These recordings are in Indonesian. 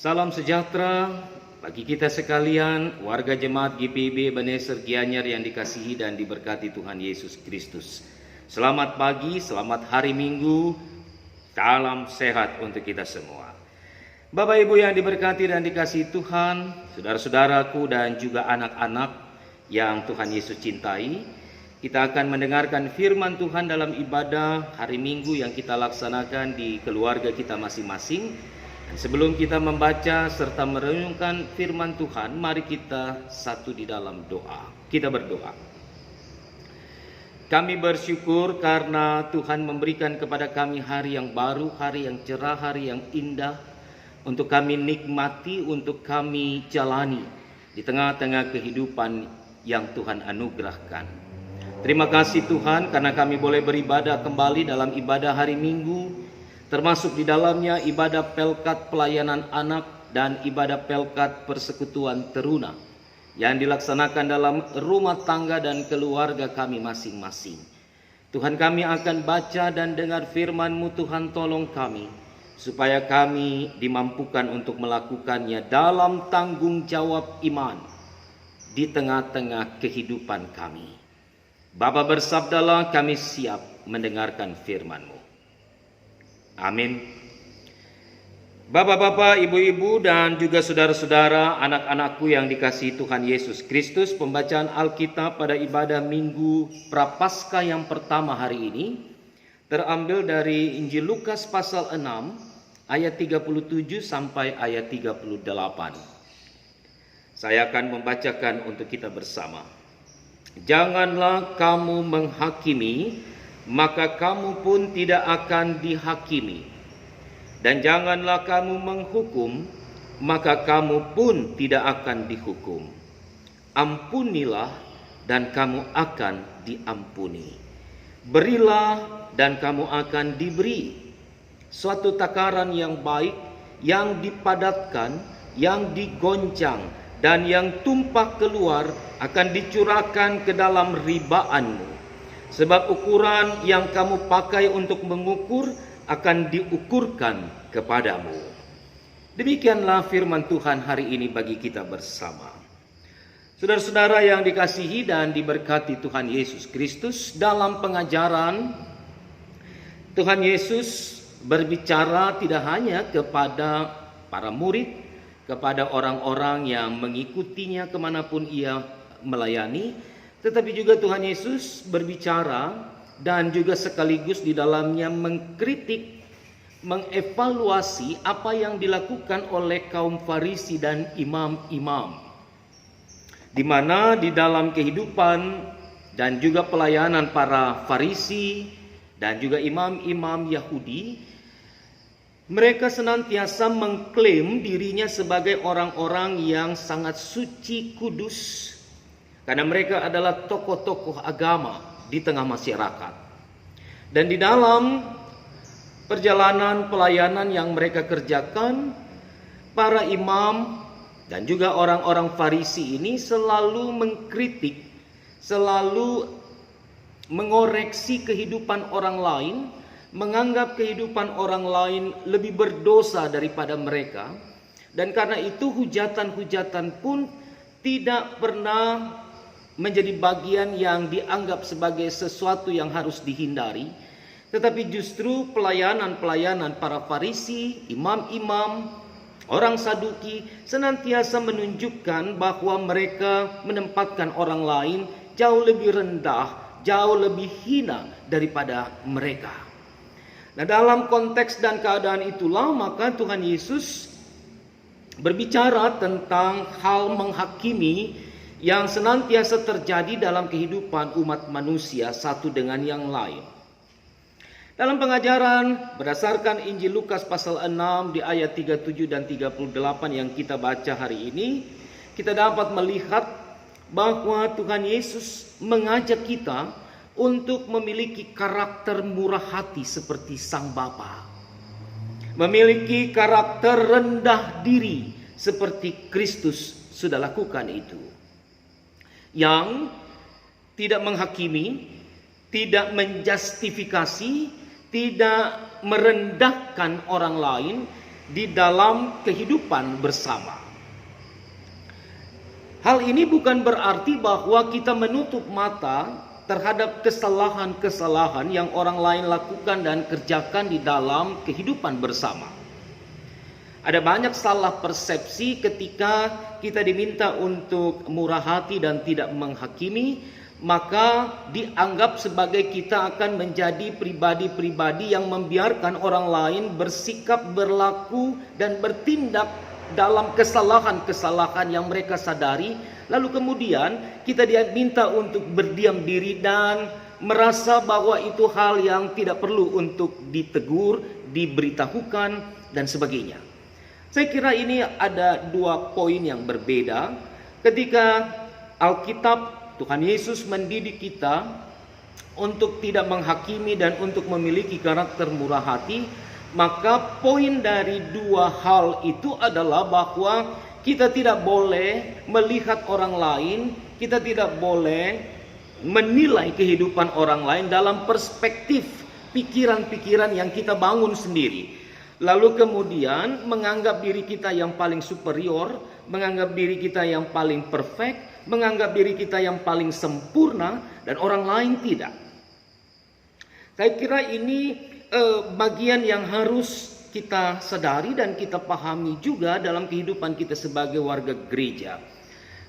Salam sejahtera bagi kita sekalian, warga jemaat GPIB Ebenezer Gianyar yang dikasihi dan diberkati Tuhan Yesus Kristus. Selamat pagi, selamat hari Minggu, salam sehat untuk kita semua. Bapak Ibu yang diberkati dan dikasihi Tuhan, saudara-saudaraku dan juga anak-anak yang Tuhan Yesus cintai, kita akan mendengarkan firman Tuhan dalam ibadah hari Minggu yang kita laksanakan di keluarga kita masing-masing. Dan sebelum kita membaca serta merenungkan firman Tuhan, mari kita satu di dalam doa. Kita berdoa. Kami bersyukur karena Tuhan memberikan kepada kami hari yang baru, hari yang cerah, hari yang indah, untuk kami nikmati, untuk kami jalani di tengah-tengah kehidupan yang Tuhan anugerahkan. Terima kasih Tuhan karena kami boleh beribadah kembali dalam ibadah hari Minggu, termasuk di dalamnya ibadah pelkat pelayanan anak dan ibadah pelkat persekutuan teruna yang dilaksanakan dalam rumah tangga dan keluarga kami masing-masing. Tuhan, kami akan baca dan dengar firman-Mu. Tuhan, tolong kami supaya kami dimampukan untuk melakukannya dalam tanggung jawab iman di tengah-tengah kehidupan kami. Bapa, bersabdalah, kami siap mendengarkan firman-Mu. Amin. Bapak-bapak, ibu-ibu, dan juga saudara-saudara, anak-anakku yang dikasihi Tuhan Yesus Kristus, pembacaan Alkitab pada ibadah Minggu Prapaskah yang pertama hari ini terambil dari Injil Lukas pasal 6 ayat 37 sampai ayat 38. Saya akan membacakan untuk kita bersama. Janganlah kamu menghakimi, maka kamu pun tidak akan dihakimi. Dan janganlah kamu menghukum, maka kamu pun tidak akan dihukum. Ampunilah dan kamu akan diampuni. Berilah dan kamu akan diberi. Suatu takaran yang baik, yang dipadatkan, yang digoncang, dan yang tumpah keluar akan dicurahkan ke dalam ribaanmu. Sebab ukuran yang kamu pakai untuk mengukur akan diukurkan kepadamu. Demikianlah firman Tuhan hari ini bagi kita bersama. Saudara-saudara yang dikasihi dan diberkati Tuhan Yesus Kristus, dalam pengajaran Tuhan Yesus berbicara tidak hanya kepada para murid, kepada orang-orang yang mengikutinya kemanapun ia melayani, tetapi juga Tuhan Yesus berbicara dan juga sekaligus di dalamnya mengkritik, mengevaluasi apa yang dilakukan oleh kaum Farisi dan imam-imam. Di mana di dalam kehidupan dan juga pelayanan para Farisi dan juga imam-imam Yahudi, mereka senantiasa mengklaim dirinya sebagai orang-orang yang sangat suci, kudus, karena mereka adalah tokoh-tokoh agama di tengah masyarakat. Dan di dalam perjalanan pelayanan yang mereka kerjakan, para imam dan juga orang-orang Farisi ini selalu mengkritik, selalu mengoreksi kehidupan orang lain, menganggap kehidupan orang lain lebih berdosa daripada mereka. Dan karena itu hujatan-hujatan pun tidak pernah menjadi bagian yang dianggap sebagai sesuatu yang harus dihindari, tetapi justru pelayanan-pelayanan para Farisi, imam-imam, orang Saduki senantiasa menunjukkan bahwa mereka menempatkan orang lain jauh lebih rendah, jauh lebih hina daripada mereka. Nah, dalam konteks dan keadaan itulah maka Tuhan Yesus berbicara tentang hal menghakimi yang senantiasa terjadi dalam kehidupan umat manusia satu dengan yang lain. Dalam pengajaran berdasarkan Injil Lukas pasal 6 di ayat 37 dan 38 yang kita baca hari ini, kita dapat melihat bahwa Tuhan Yesus mengajak kita untuk memiliki karakter murah hati seperti Sang Bapa. Memiliki karakter rendah diri seperti Kristus sudah lakukan itu. Yang tidak menghakimi, tidak menjustifikasi, tidak merendahkan orang lain, di dalam kehidupan bersama. Hal ini bukan berarti bahwa kita menutup mata terhadap kesalahan-kesalahan yang orang lain lakukan dan kerjakan di dalam kehidupan bersama. Ada banyak salah persepsi ketika kita diminta untuk murah hati dan tidak menghakimi, maka dianggap sebagai kita akan menjadi pribadi-pribadi yang membiarkan orang lain bersikap, berlaku, dan bertindak dalam kesalahan-kesalahan yang mereka sadari. Lalu kemudian kita diminta untuk berdiam diri dan merasa bahwa itu hal yang tidak perlu untuk ditegur, diberitahukan, dan sebagainya. Saya kira ini ada dua poin yang berbeda. Ketika Alkitab, Tuhan Yesus mendidik kita untuk tidak menghakimi dan untuk memiliki karakter murah hati, maka poin dari dua hal itu adalah bahwa kita tidak boleh melihat orang lain, kita tidak boleh menilai kehidupan orang lain dalam perspektif pikiran-pikiran yang kita bangun sendiri. Lalu kemudian menganggap diri kita yang paling superior, menganggap diri kita yang paling perfect, menganggap diri kita yang paling sempurna, dan orang lain tidak. Saya kira ini bagian yang harus kita sadari dan kita pahami juga dalam kehidupan kita sebagai warga gereja.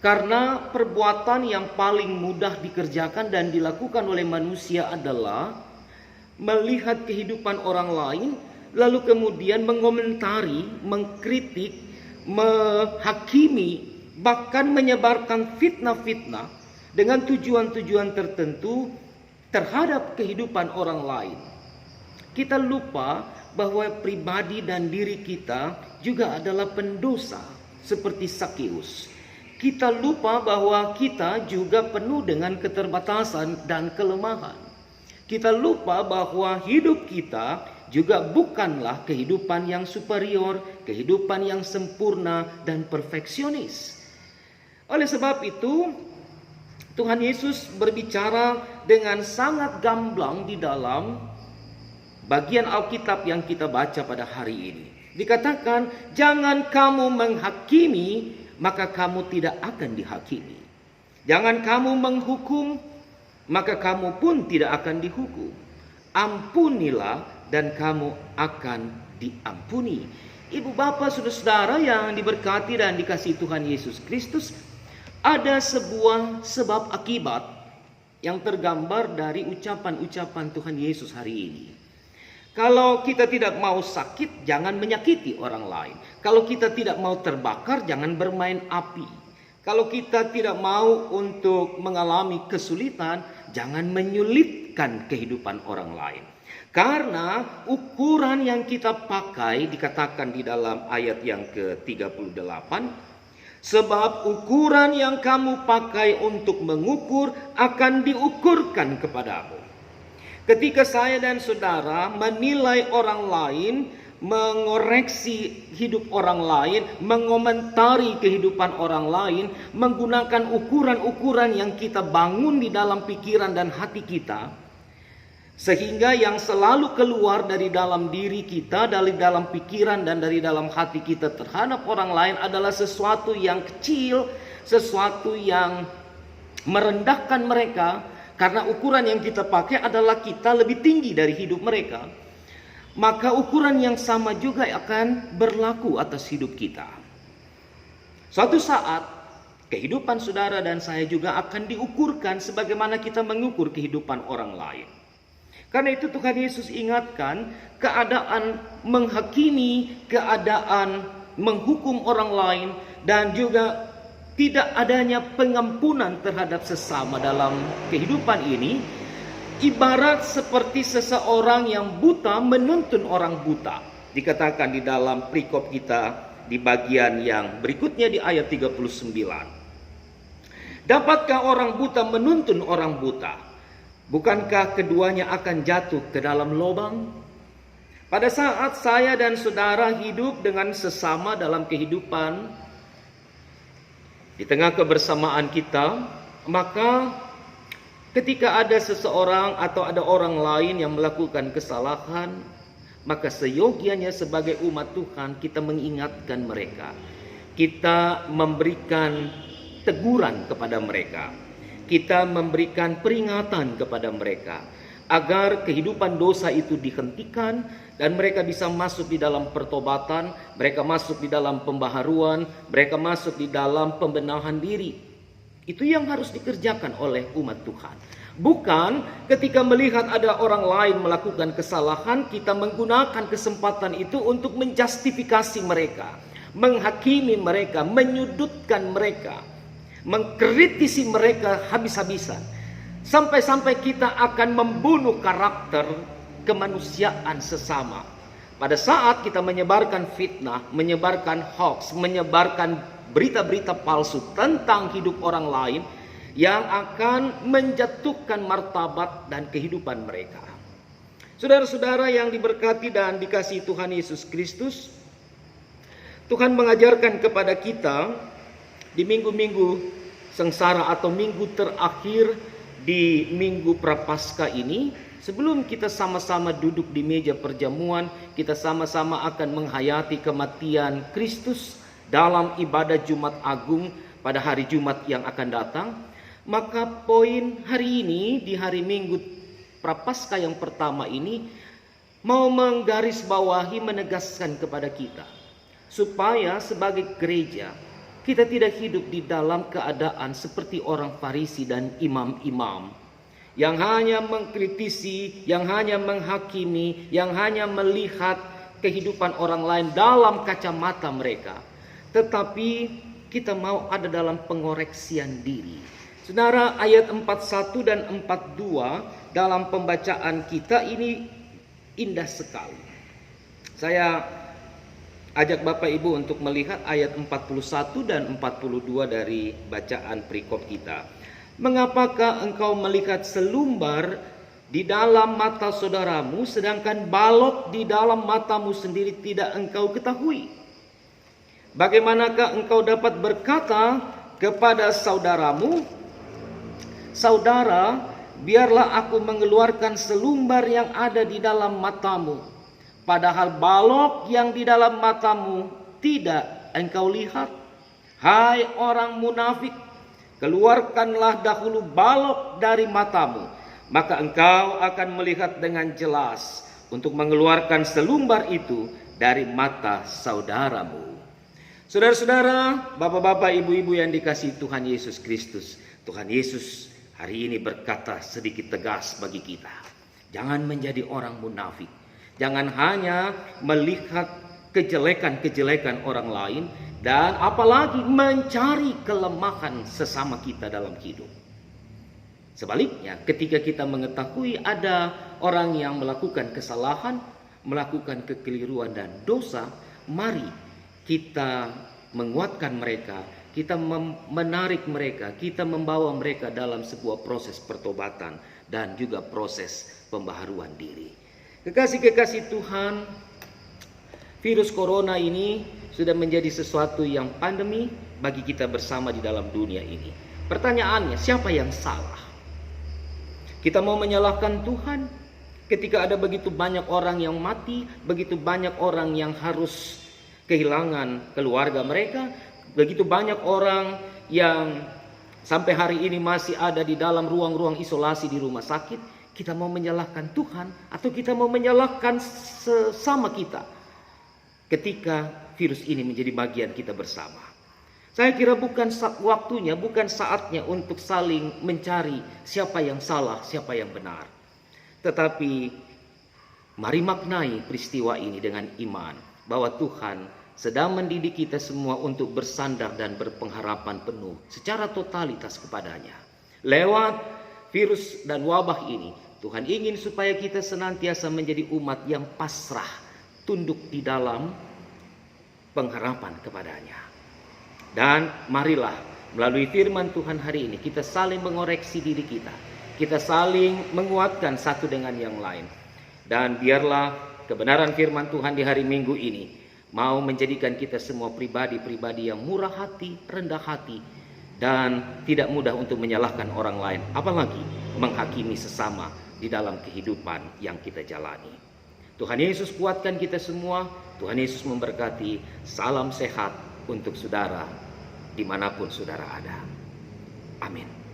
Karena perbuatan yang paling mudah dikerjakan dan dilakukan oleh manusia adalah melihat kehidupan orang lain, lalu kemudian mengomentari, mengkritik, menghakimi, bahkan menyebarkan fitnah-fitnah dengan tujuan-tujuan tertentu terhadap kehidupan orang lain. Kita lupa bahwa pribadi dan diri kita juga adalah pendosa seperti Sakeus. Kita lupa bahwa kita juga penuh dengan keterbatasan dan kelemahan. Kita lupa bahwa hidup kita juga bukanlah kehidupan yang superior, kehidupan yang sempurna dan perfeksionis. Oleh sebab itu, Tuhan Yesus berbicara dengan sangat gamblang di dalam bagian Alkitab yang kita baca pada hari ini. Dikatakan, jangan kamu menghakimi, maka kamu tidak akan dihakimi. Jangan kamu menghukum, maka kamu pun tidak akan dihukum. Ampunilah dan kamu akan diampuni. Ibu bapak saudara-saudara yang diberkati dan dikasihi Tuhan Yesus Kristus, ada sebuah sebab akibat yang tergambar dari ucapan-ucapan Tuhan Yesus hari ini. Kalau kita tidak mau sakit, jangan menyakiti orang lain. Kalau kita tidak mau terbakar, jangan bermain api. Kalau kita tidak mau untuk mengalami kesulitan, jangan menyulitkan kehidupan orang lain. Karena ukuran yang kita pakai dikatakan di dalam ayat yang ke-38, sebab ukuran yang kamu pakai untuk mengukur akan diukurkan kepadamu. Ketika saya dan saudara menilai orang lain, mengoreksi hidup orang lain, mengomentari kehidupan orang lain, menggunakan ukuran-ukuran yang kita bangun di dalam pikiran dan hati kita, sehingga yang selalu keluar dari dalam diri kita, dari dalam pikiran dan dari dalam hati kita terhadap orang lain adalah sesuatu yang kecil, sesuatu yang merendahkan mereka. Karena ukuran yang kita pakai adalah kita lebih tinggi dari hidup mereka, maka ukuran yang sama juga akan berlaku atas hidup kita. Suatu saat kehidupan saudara dan saya juga akan diukurkan sebagaimana kita mengukur kehidupan orang lain. Karena itu Tuhan Yesus ingatkan, keadaan menghakimi, keadaan menghukum orang lain, dan juga tidak adanya pengampunan terhadap sesama dalam kehidupan ini ibarat seperti seseorang yang buta menuntun orang buta. Dikatakan di dalam perikop kita di bagian yang berikutnya di ayat 39. Dapatkah orang buta menuntun orang buta? Bukankah keduanya akan jatuh ke dalam lubang? Pada saat saya dan saudara hidup dengan sesama dalam kehidupan, di tengah kebersamaan kita, maka ketika ada seseorang atau ada orang lain yang melakukan kesalahan, maka seyogianya sebagai umat Tuhan kita mengingatkan mereka. Kita memberikan teguran kepada mereka. Kita memberikan peringatan kepada mereka agar kehidupan dosa itu dihentikan dan mereka bisa masuk di dalam pertobatan, mereka masuk di dalam pembaharuan, mereka masuk di dalam pembenahan diri. Itu yang harus dikerjakan oleh umat Tuhan. Bukan ketika melihat ada orang lain melakukan kesalahan, kita menggunakan kesempatan itu untuk menjustifikasi mereka, menghakimi mereka, menyudutkan mereka, mengkritisi mereka habis-habisan. Sampai-sampai kita akan membunuh karakter kemanusiaan sesama. Pada saat kita menyebarkan fitnah, menyebarkan hoax, menyebarkan berita-berita palsu tentang hidup orang lain yang akan menjatuhkan martabat dan kehidupan mereka. Saudara-saudara yang diberkati dan dikasihi Tuhan Yesus Kristus, Tuhan mengajarkan kepada kita di minggu-minggu sengsara atau minggu terakhir di minggu Prapaskah ini, sebelum kita sama-sama duduk di meja perjamuan, kita sama-sama akan menghayati kematian Kristus dalam ibadah Jumat Agung pada hari Jumat yang akan datang. Maka poin hari ini di hari Minggu Prapaskah yang pertama ini mau menggarisbawahi, menegaskan kepada kita supaya sebagai gereja kita tidak hidup di dalam keadaan seperti orang Farisi dan imam-imam yang hanya mengkritisi, yang hanya menghakimi, yang hanya melihat kehidupan orang lain dalam kacamata mereka. Tetapi kita mau ada dalam pengoreksian diri. Saudara, ayat 41 dan 42 dalam pembacaan kita ini indah sekali. Saya ajak Bapak Ibu untuk melihat ayat 41 dan 42 dari bacaan perikop kita. Mengapakah engkau melihat selumbar di dalam mata saudaramu, sedangkan balok di dalam matamu sendiri tidak engkau ketahui? Bagaimanakah engkau dapat berkata kepada saudaramu, saudara, biarlah aku mengeluarkan selumbar yang ada di dalam matamu, padahal balok yang di dalam matamu tidak engkau lihat? Hai orang munafik, keluarkanlah dahulu balok dari matamu, maka engkau akan melihat dengan jelas untuk mengeluarkan selumbar itu dari mata saudaramu. Saudara-saudara, bapak-bapak, ibu-ibu yang dikasihi Tuhan Yesus Kristus, Tuhan Yesus hari ini berkata sedikit tegas bagi kita. Jangan menjadi orang munafik. Jangan hanya melihat kejelekan-kejelekan orang lain dan apalagi mencari kelemahan sesama kita dalam hidup. Sebaliknya, ketika kita mengetahui ada orang yang melakukan kesalahan, melakukan kekeliruan dan dosa, mari kita menguatkan mereka, kita menarik mereka, kita membawa mereka dalam sebuah proses pertobatan dan juga proses pembaharuan diri. Kekasih-kekasih Tuhan, virus corona ini sudah menjadi sesuatu yang pandemi bagi kita bersama di dalam dunia ini. Pertanyaannya, siapa yang salah? Kita mau menyalahkan Tuhan ketika ada begitu banyak orang yang mati, begitu banyak orang yang harus kehilangan keluarga mereka, begitu banyak orang yang sampai hari ini masih ada di dalam ruang-ruang isolasi di rumah sakit. Kita mau menyalahkan Tuhan atau kita mau menyalahkan sesama kita ketika virus ini menjadi bagian kita bersama? Saya kira bukan waktunya, bukan saatnya untuk saling mencari siapa yang salah, siapa yang benar. Tetapi mari maknai peristiwa ini dengan iman bahwa Tuhan sedang mendidik kita semua untuk bersandar dan berpengharapan penuh secara totalitas kepadanya. Lewat virus dan wabah ini, Tuhan ingin supaya kita senantiasa menjadi umat yang pasrah, tunduk di dalam pengharapan kepadanya. Dan marilah melalui firman Tuhan hari ini kita saling mengoreksi diri kita. Kita saling menguatkan satu dengan yang lain. Dan biarlah kebenaran firman Tuhan di hari Minggu ini mau menjadikan kita semua pribadi-pribadi yang murah hati, rendah hati, dan tidak mudah untuk menyalahkan orang lain, apalagi menghakimi sesama di dalam kehidupan yang kita jalani. Tuhan Yesus kuatkan kita semua. Tuhan Yesus memberkati. Salam sehat untuk saudara dimanapun saudara ada. Amin.